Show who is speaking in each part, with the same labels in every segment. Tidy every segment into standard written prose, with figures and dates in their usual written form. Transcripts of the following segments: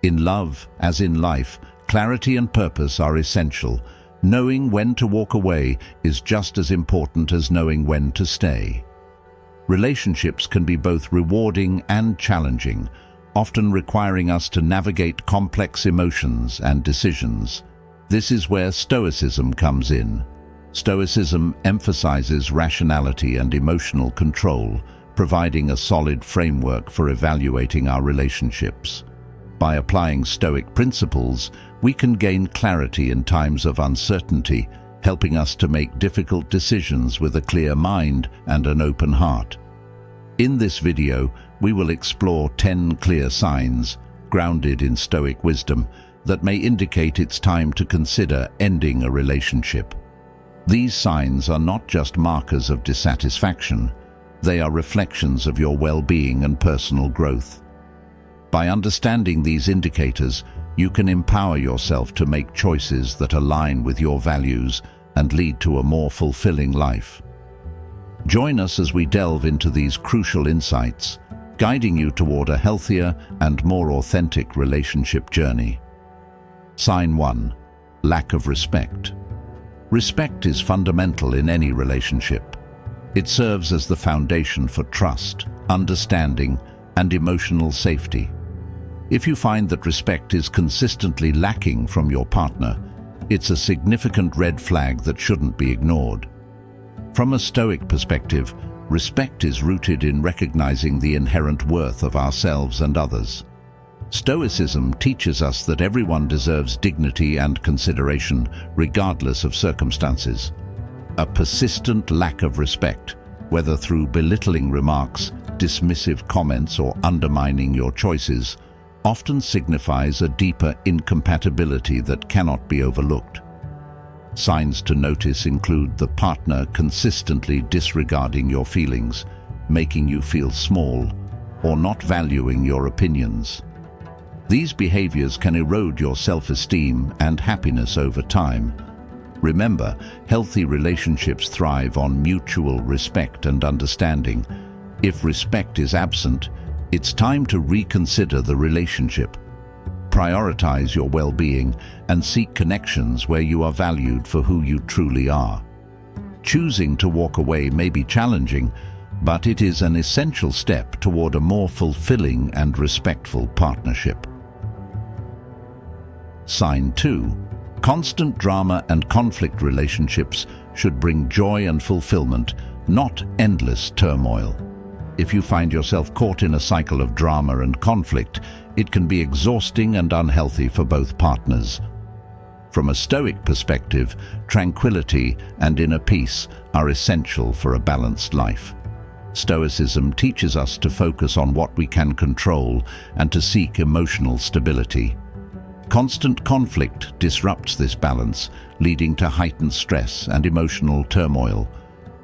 Speaker 1: In love, as in life, clarity and purpose are essential. Knowing when to walk away is just as important as knowing when to stay. Relationships can be both rewarding and challenging, often requiring us to navigate complex emotions and decisions. This is where Stoicism comes in. Stoicism emphasizes rationality and emotional control, providing a solid framework for evaluating our relationships. By applying Stoic principles, we can gain clarity in times of uncertainty, helping us to make difficult decisions with a clear mind and an open heart. In this video, we will explore 10 clear signs, grounded in Stoic wisdom, that may indicate it's time to consider ending a relationship. These signs are not just markers of dissatisfaction, they are reflections of your well-being and personal growth. By understanding these indicators, you can empower yourself to make choices that align with your values and lead to a more fulfilling life. Join us as we delve into these crucial insights, guiding you toward a healthier and more authentic relationship journey. Sign 1. Lack of respect. Respect is fundamental in any relationship. It serves as the foundation for trust, understanding, and emotional safety. If you find that respect is consistently lacking from your partner, it's a significant red flag that shouldn't be ignored. From a Stoic perspective, respect is rooted in recognizing the inherent worth of ourselves and others. Stoicism teaches us that everyone deserves dignity and consideration, regardless of circumstances. A persistent lack of respect, whether through belittling remarks, dismissive comments, or undermining your choices, often signifies a deeper incompatibility that cannot be overlooked. Signs to notice include the partner consistently disregarding your feelings, making you feel small, or not valuing your opinions. These behaviors can erode your self-esteem and happiness over time. Remember, healthy relationships thrive on mutual respect and understanding. If respect is absent, it's time to reconsider the relationship. Prioritize your well-being and seek connections where you are valued for who you truly are. Choosing to walk away may be challenging, but it is an essential step toward a more fulfilling and respectful partnership. Sign 2. Constant drama and conflict. Relationships should bring joy and fulfillment, not endless turmoil. If you find yourself caught in a cycle of drama and conflict, it can be exhausting and unhealthy for both partners. From a Stoic perspective, tranquility and inner peace are essential for a balanced life. Stoicism teaches us to focus on what we can control and to seek emotional stability. Constant conflict disrupts this balance, leading to heightened stress and emotional turmoil.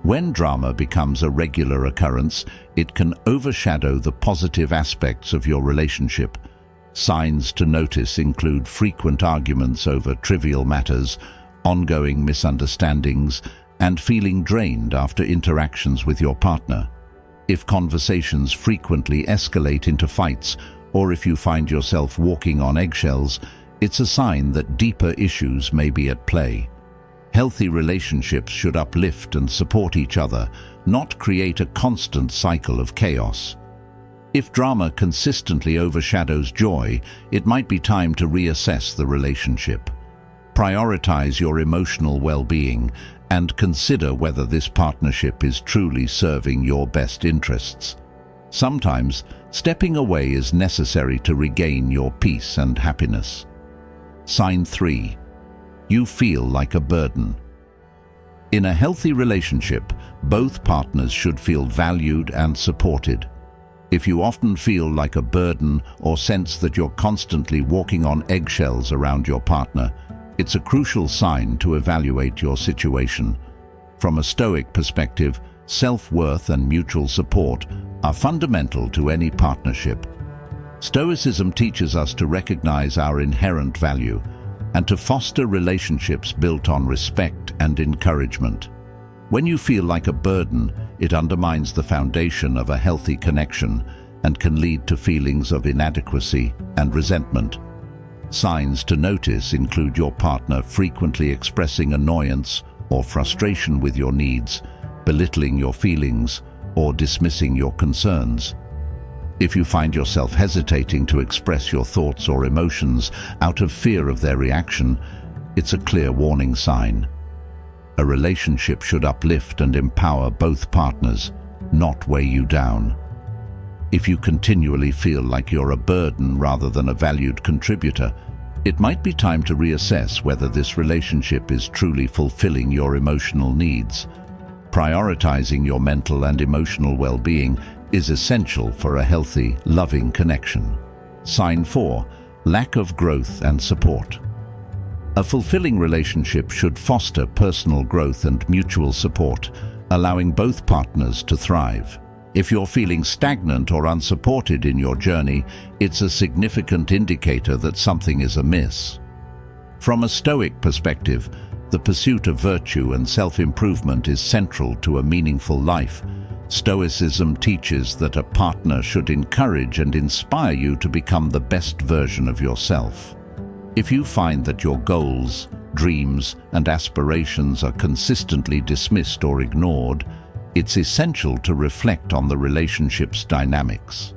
Speaker 1: When drama becomes a regular occurrence, it can overshadow the positive aspects of your relationship. Signs to notice include frequent arguments over trivial matters, ongoing misunderstandings, and feeling drained after interactions with your partner. If conversations frequently escalate into fights, or if you find yourself walking on eggshells, it's a sign that deeper issues may be at play. Healthy relationships should uplift and support each other, not create a constant cycle of chaos. If drama consistently overshadows joy, it might be time to reassess the relationship. Prioritize your emotional well-being and consider whether this partnership is truly serving your best interests. Sometimes, stepping away is necessary to regain your peace and happiness. Sign 3. You feel like a burden. In a healthy relationship, both partners should feel valued and supported. If you often feel like a burden or sense that you're constantly walking on eggshells around your partner, it's a crucial sign to evaluate your situation. From a Stoic perspective, self-worth and mutual support are fundamental to any partnership. Stoicism teaches us to recognize our inherent value and to foster relationships built on respect and encouragement. When you feel like a burden, it undermines the foundation of a healthy connection and can lead to feelings of inadequacy and resentment. Signs to notice include your partner frequently expressing annoyance or frustration with your needs, belittling your feelings, or dismissing your concerns. If you find yourself hesitating to express your thoughts or emotions out of fear of their reaction, it's a clear warning sign. A relationship should uplift and empower both partners, not weigh you down. If you continually feel like you're a burden rather than a valued contributor, it might be time to reassess whether this relationship is truly fulfilling your emotional needs. Prioritizing your mental and emotional well-being is essential for a healthy, loving connection. Sign 4. Lack of growth and support. A fulfilling relationship should foster personal growth and mutual support, allowing both partners to thrive. If you're feeling stagnant or unsupported in your journey, it's a significant indicator that something is amiss. From a Stoic perspective, the pursuit of virtue and self-improvement is central to a meaningful life. Stoicism teaches that a partner should encourage and inspire you to become the best version of yourself. If you find that your goals, dreams, and aspirations are consistently dismissed or ignored, it's essential to reflect on the relationship's dynamics.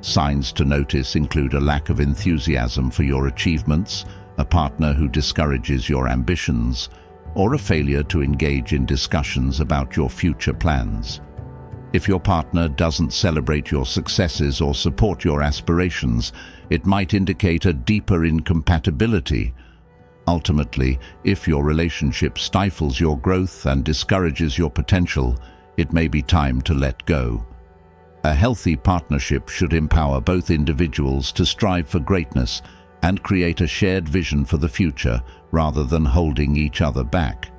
Speaker 1: Signs to notice include a lack of enthusiasm for your achievements, a partner who discourages your ambitions, or a failure to engage in discussions about your future plans. If your partner doesn't celebrate your successes or support your aspirations, it might indicate a deeper incompatibility. Ultimately, if your relationship stifles your growth and discourages your potential, it may be time to let go. A healthy partnership should empower both individuals to strive for greatness and create a shared vision for the future rather than holding each other back.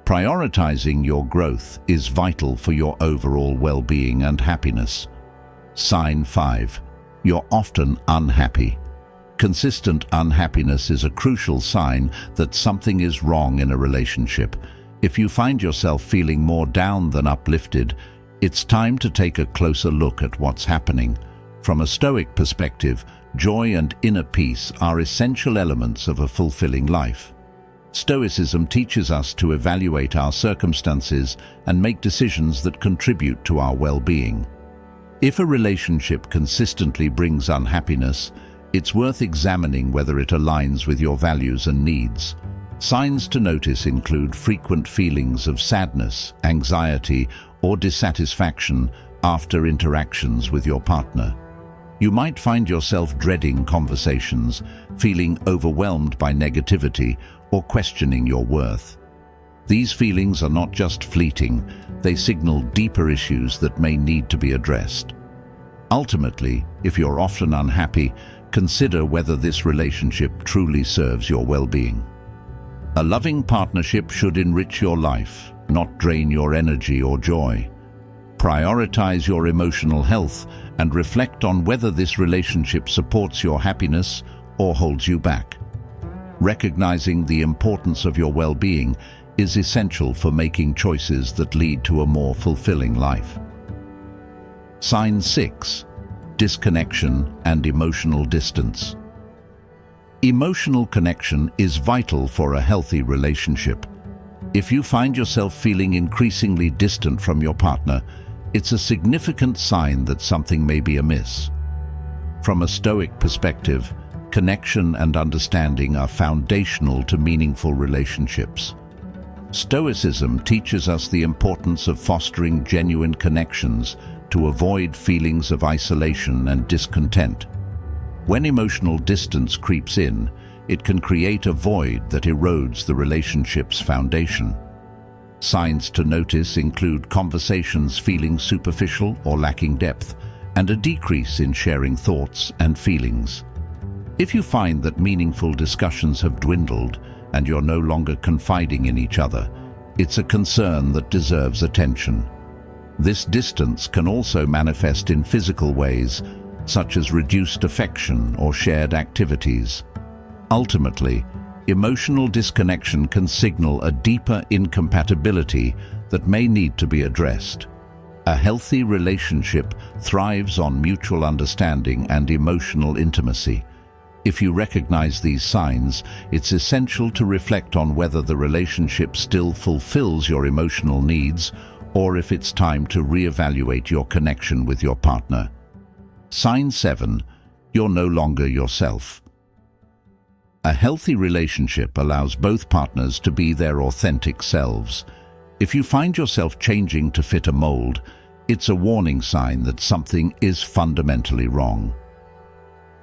Speaker 1: Prioritizing your growth is vital for your overall well-being and happiness. Sign 5. You're often unhappy. Consistent unhappiness is a crucial sign that something is wrong in a relationship. If you find yourself feeling more down than uplifted, it's time to take a closer look at what's happening. From a Stoic perspective, joy and inner peace are essential elements of a fulfilling life. Stoicism teaches us to evaluate our circumstances and make decisions that contribute to our well-being. If a relationship consistently brings unhappiness, it's worth examining whether it aligns with your values and needs. Signs to notice include frequent feelings of sadness, anxiety, or dissatisfaction after interactions with your partner. You might find yourself dreading conversations, feeling overwhelmed by negativity, or questioning your worth. These feelings are not just fleeting, they signal deeper issues that may need to be addressed. Ultimately, if you're often unhappy, consider whether this relationship truly serves your well-being. A loving partnership should enrich your life, not drain your energy or joy. Prioritize your emotional health and reflect on whether this relationship supports your happiness or holds you back. Recognizing the importance of your well-being is essential for making choices that lead to a more fulfilling life. Sign 6. Disconnection and emotional distance. Emotional connection is vital for a healthy relationship. If you find yourself feeling increasingly distant from your partner, it's a significant sign that something may be amiss. From a Stoic perspective, connection and understanding are foundational to meaningful relationships. Stoicism teaches us the importance of fostering genuine connections to avoid feelings of isolation and discontent. When emotional distance creeps in, it can create a void that erodes the relationship's foundation. Signs to notice include conversations feeling superficial or lacking depth, and a decrease in sharing thoughts and feelings. If you find that meaningful discussions have dwindled and you're no longer confiding in each other, it's a concern that deserves attention. This distance can also manifest in physical ways, such as reduced affection or shared activities. Ultimately, emotional disconnection can signal a deeper incompatibility that may need to be addressed. A healthy relationship thrives on mutual understanding and emotional intimacy. If you recognize these signs, it's essential to reflect on whether the relationship still fulfills your emotional needs or if it's time to reevaluate your connection with your partner. Sign 7. You're no longer yourself. A healthy relationship allows both partners to be their authentic selves. If you find yourself changing to fit a mold, it's a warning sign that something is fundamentally wrong.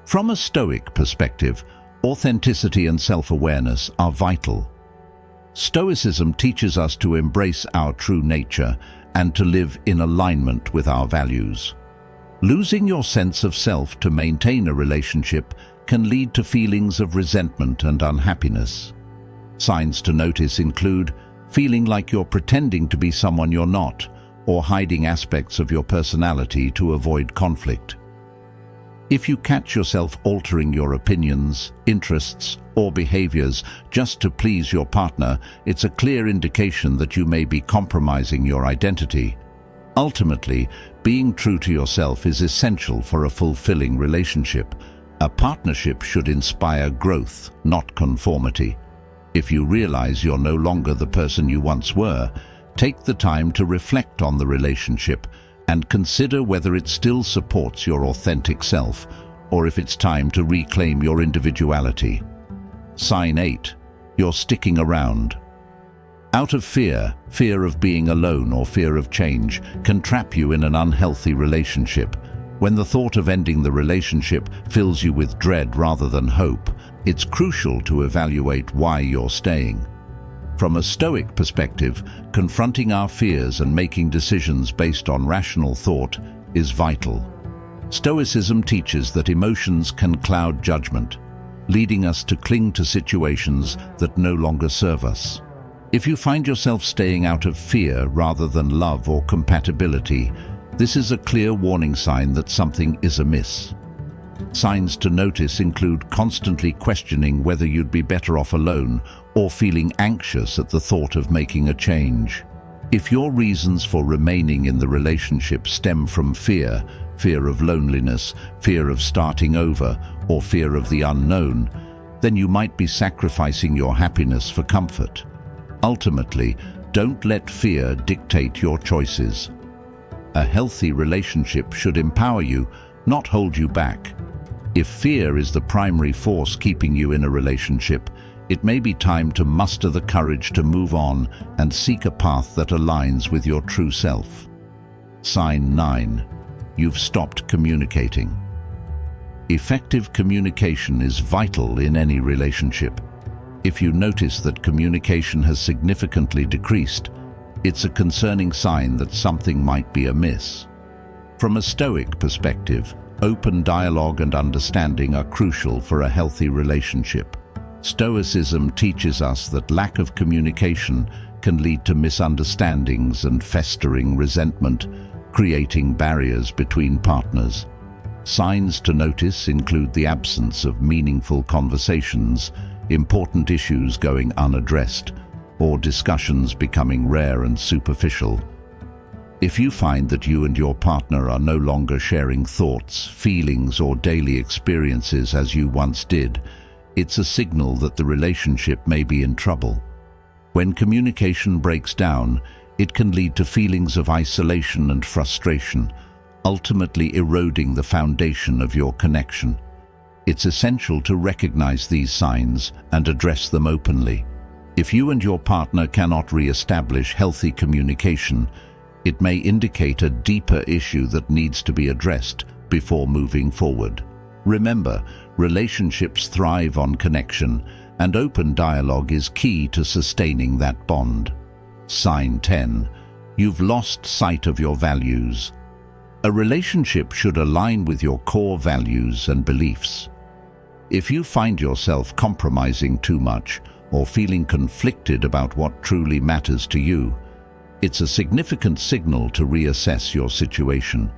Speaker 1: From a Stoic perspective, authenticity and self-awareness are vital. Stoicism teaches us to embrace our true nature and to live in alignment with our values. Losing your sense of self to maintain a relationship can lead to feelings of resentment and unhappiness. Signs to notice include feeling like you're pretending to be someone you're not, or hiding aspects of your personality to avoid conflict. If you catch yourself altering your opinions, interests, or behaviors just to please your partner, it's a clear indication that you may be compromising your identity. Ultimately, being true to yourself is essential for a fulfilling relationship. A partnership should inspire growth, not conformity. If you realize you're no longer the person you once were, take the time to reflect on the relationship and consider whether it still supports your authentic self or if it's time to reclaim your individuality. Sign 8. You're sticking around. Out of fear of being alone or fear of change can trap you in an unhealthy relationship. When the thought of ending the relationship fills you with dread rather than hope, it's crucial to evaluate why you're staying. From a Stoic perspective, confronting our fears and making decisions based on rational thought is vital. Stoicism teaches that emotions can cloud judgment, leading us to cling to situations that no longer serve us. If you find yourself staying out of fear rather than love or compatibility, this is a clear warning sign that something is amiss. Signs to notice include constantly questioning whether you'd be better off alone or feeling anxious at the thought of making a change. If your reasons for remaining in the relationship stem from fear of loneliness, fear of starting over, or fear of the unknown, then you might be sacrificing your happiness for comfort. Ultimately, don't let fear dictate your choices. A healthy relationship should empower you, not hold you back. If fear is the primary force keeping you in a relationship, it may be time to muster the courage to move on and seek a path that aligns with your true self. Sign 9. You've stopped communicating. Effective communication is vital in any relationship. If you notice that communication has significantly decreased, it's a concerning sign that something might be amiss. From a Stoic perspective, open dialogue and understanding are crucial for a healthy relationship. Stoicism teaches us that lack of communication can lead to misunderstandings and festering resentment, creating barriers between partners. Signs to notice include the absence of meaningful conversations, important issues going unaddressed, or discussions becoming rare and superficial. If you find that you and your partner are no longer sharing thoughts, feelings, or daily experiences as you once did, it's a signal that the relationship may be in trouble. When communication breaks down, it can lead to feelings of isolation and frustration, ultimately eroding the foundation of your connection. It's essential to recognize these signs and address them openly. If you and your partner cannot re-establish healthy communication, it may indicate a deeper issue that needs to be addressed before moving forward. Remember, relationships thrive on connection, and open dialogue is key to sustaining that bond. Sign 10. You've lost sight of your values. A relationship should align with your core values and beliefs. If you find yourself compromising too much or feeling conflicted about what truly matters to you, it's a significant signal to reassess your situation.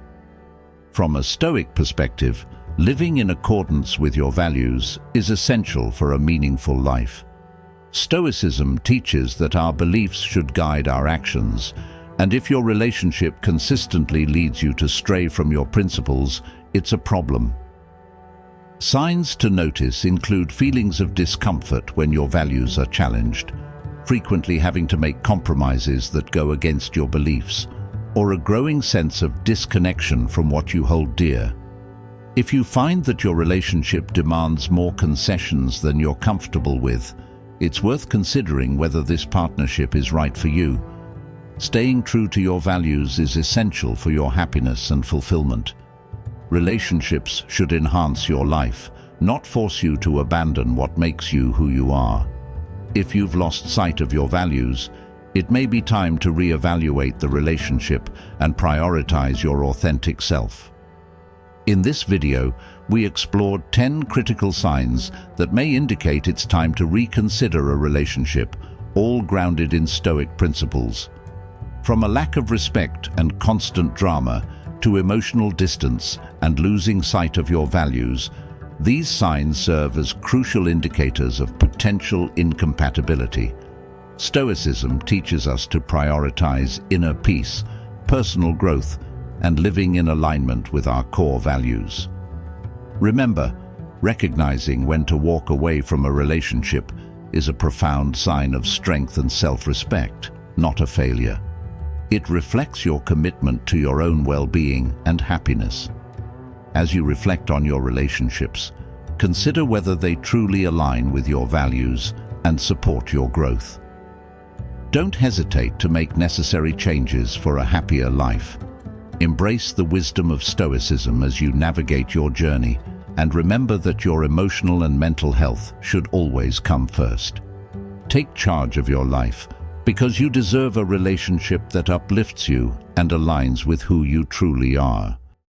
Speaker 1: From a Stoic perspective, living in accordance with your values is essential for a meaningful life. Stoicism teaches that our beliefs should guide our actions, and if your relationship consistently leads you to stray from your principles, it's a problem. Signs to notice include feelings of discomfort when your values are challenged, frequently having to make compromises that go against your beliefs, or a growing sense of disconnection from what you hold dear. If you find that your relationship demands more concessions than you're comfortable with, it's worth considering whether this partnership is right for you. Staying true to your values is essential for your happiness and fulfillment. Relationships should enhance your life, not force you to abandon what makes you who you are. If you've lost sight of your values, it may be time to reevaluate the relationship and prioritize your authentic self. In this video, we explored 10 critical signs that may indicate it's time to reconsider a relationship, all grounded in Stoic principles. From a lack of respect and constant drama to emotional distance and losing sight of your values, these signs serve as crucial indicators of potential incompatibility. Stoicism teaches us to prioritize inner peace, personal growth, and living in alignment with our core values. Remember, recognizing when to walk away from a relationship is a profound sign of strength and self-respect, not a failure. It reflects your commitment to your own well-being and happiness. As you reflect on your relationships, consider whether they truly align with your values and support your growth. Don't hesitate to make necessary changes for a happier life. Embrace the wisdom of Stoicism as you navigate your journey, and remember that your emotional and mental health should always come first. Take charge of your life, because you deserve a relationship that uplifts you and aligns with who you truly are.